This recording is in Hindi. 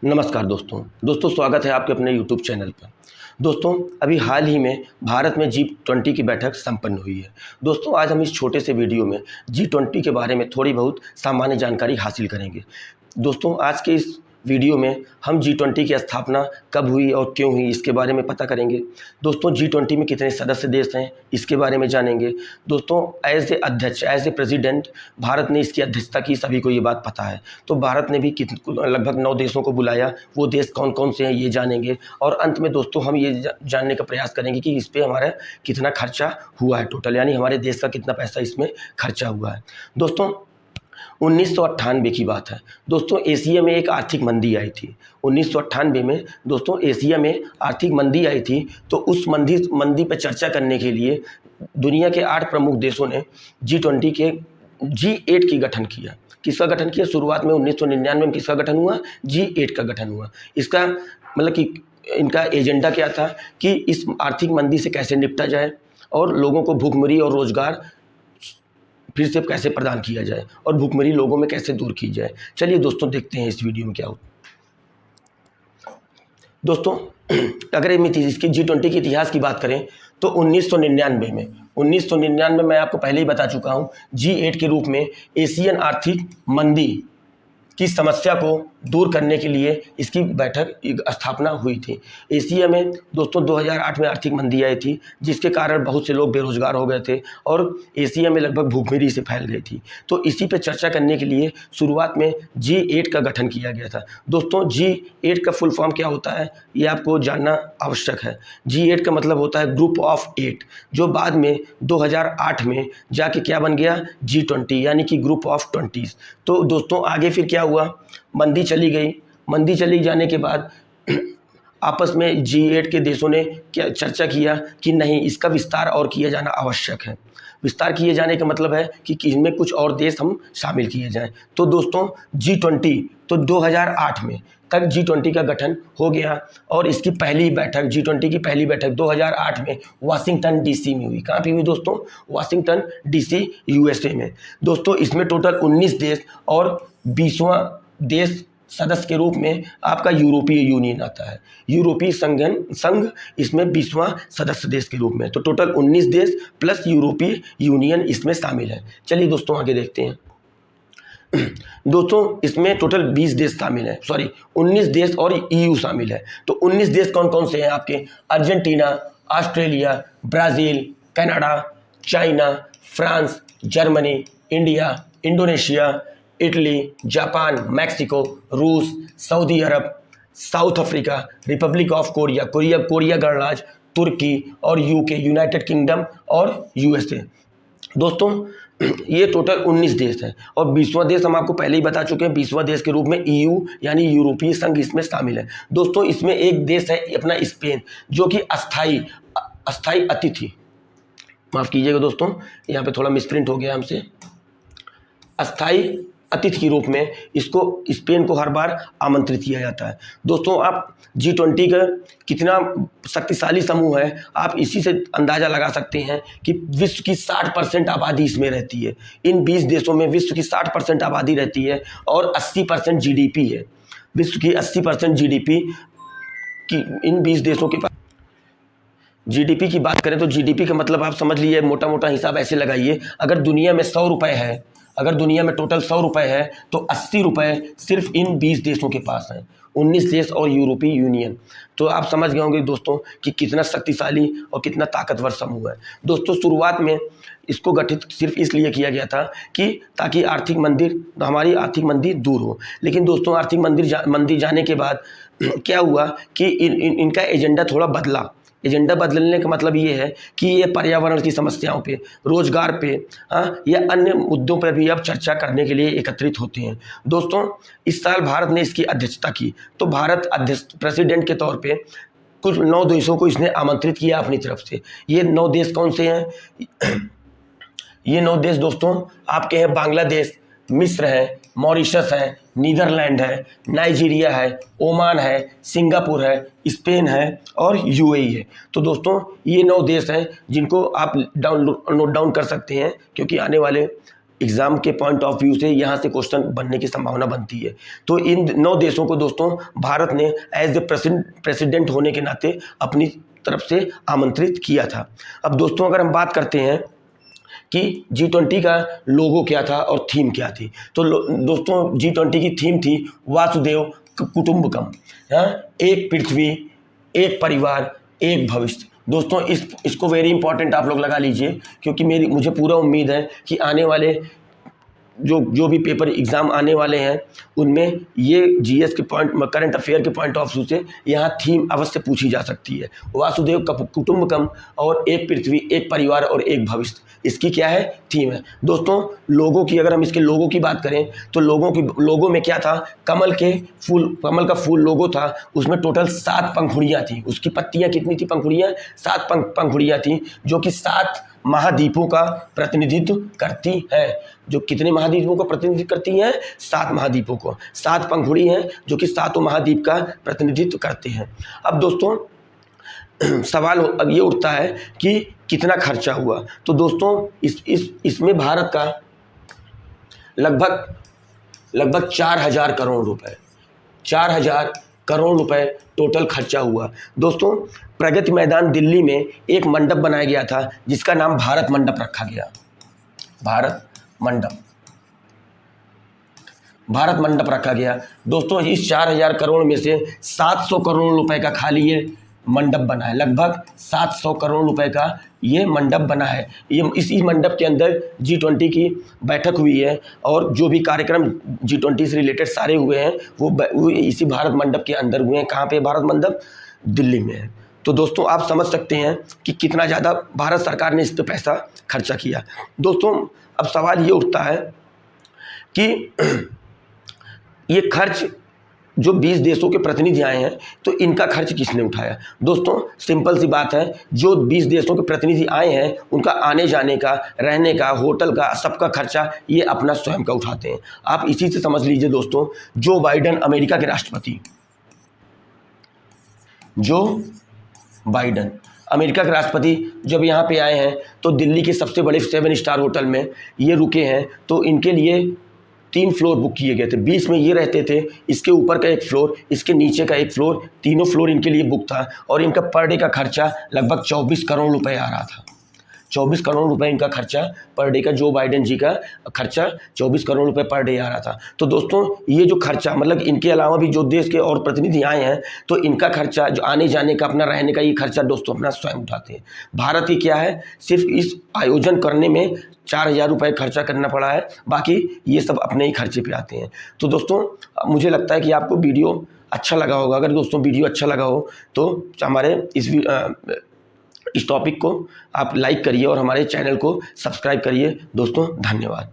नमस्कार दोस्तों स्वागत है आपके अपने YouTube चैनल पर। दोस्तों अभी हाल ही में भारत में G20 की बैठक संपन्न हुई है। दोस्तों आज हम इस छोटे से वीडियो में G20 के बारे में थोड़ी बहुत सामान्य जानकारी हासिल करेंगे। दोस्तों आज के इस वीडियो में हम G20 की स्थापना कब हुई और क्यों हुई इसके बारे में पता करेंगे। दोस्तों G20 में कितने सदस्य देश हैं इसके बारे में जानेंगे। दोस्तों एज ए अध्यक्ष एज ए प्रेसिडेंट भारत ने इसकी अध्यक्षता की, सभी को ये बात पता है। तो भारत ने भी लगभग 9 देशों को बुलाया, वो देश कौन कौन से हैं ये जानेंगे। और अंत में दोस्तों हम ये जानने का प्रयास करेंगे कि इस पर हमारा कितना खर्चा हुआ है टोटल, यानी हमारे देश का कितना पैसा इसमें खर्चा हुआ है। दोस्तों 1998 की बात है। दोस्तों एशिया में एक आर्थिक मंदी आई थी 1998 में। दोस्तों एशिया में आर्थिक मंदी आई थी, तो उस मंदी पर चर्चा करने के लिए दुनिया के 8 प्रमुख देशों ने G20 के G8 की गठन किया। किसका गठन किया? शुरुआत में 1999 में किसका गठन हुआ? G8 का गठन हुआ। इसका मतलब कि इनका एजेंडा क्या था कि इस आर्थिक मंदी से कैसे निपटा जाए और लोगों को भूखमरी और रोजगार फिर से कैसे प्रदान किया जाए और भूखमरी लोगों में कैसे दूर की जाए। चलिए दोस्तों देखते हैं इस वीडियो में क्या होता। दोस्तों अगर इसकी G20 के इतिहास की बात करें तो 1999 में मैं आपको पहले ही बता चुका हूं, G8 के रूप में एशियन आर्थिक मंदी की समस्या को दूर करने के लिए इसकी स्थापना हुई थी। एशिया में दोस्तों 2008 में आर्थिक मंदी आई थी, जिसके कारण बहुत से लोग बेरोजगार हो गए थे और एशिया में लगभग भूखमरी से फैल गई थी। तो इसी पे चर्चा करने के लिए शुरुआत में G8 का गठन किया गया था। दोस्तों G8 का फुल फॉर्म क्या होता है ये आपको जानना आवश्यक है। G8 का मतलब होता है ग्रुप ऑफ 8, जो बाद में 2008 में जाके क्या बन गया? G20, यानी कि ग्रुप ऑफ 20। तो दोस्तों आगे फिर क्या हुआ? मंदी चली गई। मंदी चली जाने के बाद आपस में G8 के देशों ने क्या चर्चा किया कि नहीं, इसका विस्तार और किया जाना आवश्यक है। विस्तार किए जाने का मतलब है कि इनमें कुछ और देश हम शामिल किए जाएं। तो दोस्तों G20 तो 2008 में तक G20 का गठन हो गया और इसकी पहली बैठक G20 की पहली बैठक 2008 में वाशिंगटन DC में हुई। कहाँ पे हुई दोस्तों? वाशिंगटन DC USA में। दोस्तों इसमें टोटल 19 देश और 20वां देश सदस्य के रूप में आपका यूरोपीय यूनियन आता है। यूरोपीय संघ इसमें 20वां सदस्य देश के रूप में। तो टोटल 19 देश प्लस यूरोपीय यूनियन इसमें शामिल है। चलिए दोस्तों आगे देखते हैं। दोस्तों इसमें टोटल 20 देश शामिल है, 19 देश और EU शामिल है। तो 19 देश कौन कौन से हैं आपके? Argentina, Australia, Brazil, Canada, China, France, Germany, India, Indonesia, Italy, Japan, Mexico, रूस, Saudi Arab, South Africa, Republic of Korea गणराज्य, तुर्की और UK, यूनाइटेड किंगडम और USA। दोस्तों ये टोटल 19 देश हैं और 20वां देश हम आपको पहले ही बता चुके हैं, 20वां देश के रूप में EU यानी यूरोपीय संघ इसमें शामिल है। दोस्तों इसमें एक देश है अपना स्पेन, जो कि अस्थाई अतिथि, माफ़ कीजिएगा दोस्तों यहाँ पे थोड़ा मिसप्रिंट हो गया हमसे, अस्थाई अतिथि के रूप में इसको स्पेन को हर बार आमंत्रित किया जाता है। दोस्तों आप G20 का कितना शक्तिशाली समूह है आप इसी से अंदाज़ा लगा सकते हैं कि विश्व की 60% आबादी इसमें रहती है। इन 20 देशों में विश्व की 60% आबादी रहती है और 80% GDP है। विश्व की 80% GDP की इन 20 देशों के पास। GDP की बात करें तो GDP का मतलब आप समझ लीजिए, मोटा मोटा हिसाब ऐसे लगाइए, अगर दुनिया में 100 रुपये है, अगर दुनिया में टोटल 100 रुपये है तो 80 रुपये सिर्फ इन 20 देशों के पास हैं, 19 देश और यूरोपीय यूनियन। तो आप समझ गए होंगे दोस्तों कि कितना शक्तिशाली और कितना ताकतवर समूह है। दोस्तों शुरुआत में इसको गठित सिर्फ इसलिए किया गया था कि ताकि हमारी आर्थिक मंदी दूर हो। लेकिन दोस्तों आर्थिक मंदी जाने के बाद क्या हुआ कि इनका एजेंडा थोड़ा बदला। एजेंडा बदलने का मतलब ये है कि ये पर्यावरण की समस्याओं पे, रोजगार पे या अन्य मुद्दों पर भी अब चर्चा करने के लिए एकत्रित होते हैं। दोस्तों इस साल भारत ने इसकी अध्यक्षता की, तो भारत अध्यक्ष प्रेसिडेंट के तौर पे कुछ 9 देशों को इसने आमंत्रित किया अपनी तरफ से। ये 9 देश कौन से हैं? ये 9 देश दोस्तों आपके हैं बांग्लादेश, मिस्र है, मॉरिशस है, नीदरलैंड है, नाइजीरिया है, ओमान है, सिंगापुर है, स्पेन है और UAE है। तो दोस्तों ये 9 देश हैं जिनको आप नोट डाउन कर सकते हैं, क्योंकि आने वाले एग्ज़ाम के पॉइंट ऑफ व्यू से यहाँ से क्वेश्चन बनने की संभावना बनती है। तो इन 9 देशों को दोस्तों भारत ने एज ए प्रेसिडेंट होने के नाते अपनी तरफ से आमंत्रित किया था। अब दोस्तों अगर हम बात करते हैं कि G20 का लोगो क्या था और थीम क्या थी, तो दोस्तों G20 की थीम थी वासुदेव कुटुंबकम, एक पृथ्वी, एक परिवार, एक भविष्य। दोस्तों इसको वेरी इंपॉर्टेंट आप लोग लगा लीजिए, क्योंकि मुझे पूरा उम्मीद है कि आने वाले जो भी पेपर एग्ज़ाम आने वाले हैं उनमें ये जीएस के पॉइंट, करंट अफेयर के पॉइंट ऑफ व्यू से यहाँ थीम अवश्य पूछी जा सकती है। वासुदेव कुटुंबकम और एक पृथ्वी, एक परिवार और एक भविष्य, इसकी क्या है, थीम है। दोस्तों लोगों की, अगर हम इसके लोगों की बात करें तो लोगों में क्या था, कमल का फूल लोगो था, उसमें टोटल 7 पंखुड़ियाँ थी। उसकी पत्तियाँ कितनी थी, पंखुड़ियाँ 7 पंखुड़ियाँ थी, जो कि 7 महाद्वीपों का प्रतिनिधित्व करती है। जो कितने महाद्वीपों का प्रतिनिधित्व करती हैं, 7 महाद्वीपों को, 7 पंखुड़ी हैं जो कि 7 महाद्वीप का प्रतिनिधित्व करते हैं। अब दोस्तों सवाल अब ये उठता है कि कितना खर्चा हुआ। तो दोस्तों इसमें भारत का लगभग 4,000 करोड़ रुपए, 4,000 करोड़ रुपए टोटल खर्चा हुआ। दोस्तों प्रगति मैदान दिल्ली में एक मंडप बनाया गया था जिसका नाम भारत मंडप रखा गया। भारत मंडप रखा गया। दोस्तों इस 4,000 करोड़ में से 700 करोड़ रुपए का खाली ये मंडप बना है। लगभग 700 करोड़ रुपए का ये मंडप बना है। ये इसी मंडप के अंदर G20 की बैठक हुई है और जो भी कार्यक्रम G20 से रिलेटेड सारे हुए हैं वो इसी भारत मंडप के अंदर हुए हैं। कहाँ पे भारत मंडप, दिल्ली में है। तो दोस्तों आप समझ सकते हैं कि कितना ज़्यादा भारत सरकार ने इस पर पैसा खर्चा किया। दोस्तों अब सवाल ये उठता है कि ये खर्च जो 20 देशों के प्रतिनिधि आए हैं तो इनका खर्च किसने उठाया। दोस्तों सिंपल सी बात है, जो 20 देशों के प्रतिनिधि आए हैं उनका आने जाने का, रहने का, होटल का, सबका खर्चा ये अपना स्वयं का उठाते हैं। आप इसी से समझ लीजिए दोस्तों, जो बाइडेन अमेरिका के राष्ट्रपति, जो बाइडेन अमेरिका के राष्ट्रपति जब यहाँ पे आए हैं तो दिल्ली के सबसे बड़े 7 स्टार होटल में ये रुके हैं। तो इनके लिए 3 फ्लोर बुक किए गए थे। 20 में ये रहते थे, इसके ऊपर का एक फ्लोर, इसके नीचे का एक फ्लोर, तीनों फ्लोर इनके लिए बुक था। और इनका पर डे का खर्चा लगभग 24 करोड़ रुपए आ रहा था। 24 करोड़ रुपए इनका खर्चा पर डे का, जो बाइडेन जी का खर्चा 24 करोड़ रुपए पर डे आ रहा था। तो दोस्तों ये जो खर्चा, मतलब इनके अलावा भी जो देश के और प्रतिनिधि आए हैं तो इनका खर्चा, जो आने जाने का, अपना रहने का, ये खर्चा दोस्तों अपना स्वयं उठाते हैं। भारत ही क्या है, सिर्फ इस आयोजन करने में 4,000 रुपये खर्चा करना पड़ा है, बाकी ये सब अपने ही खर्चे पे आते हैं। तो दोस्तों मुझे लगता है कि आपको वीडियो अच्छा लगा होगा। अगर दोस्तों वीडियो अच्छा लगा हो तो हमारे इस टॉपिक को आप लाइक करिए और हमारे चैनल को सब्सक्राइब करिए। दोस्तों धन्यवाद।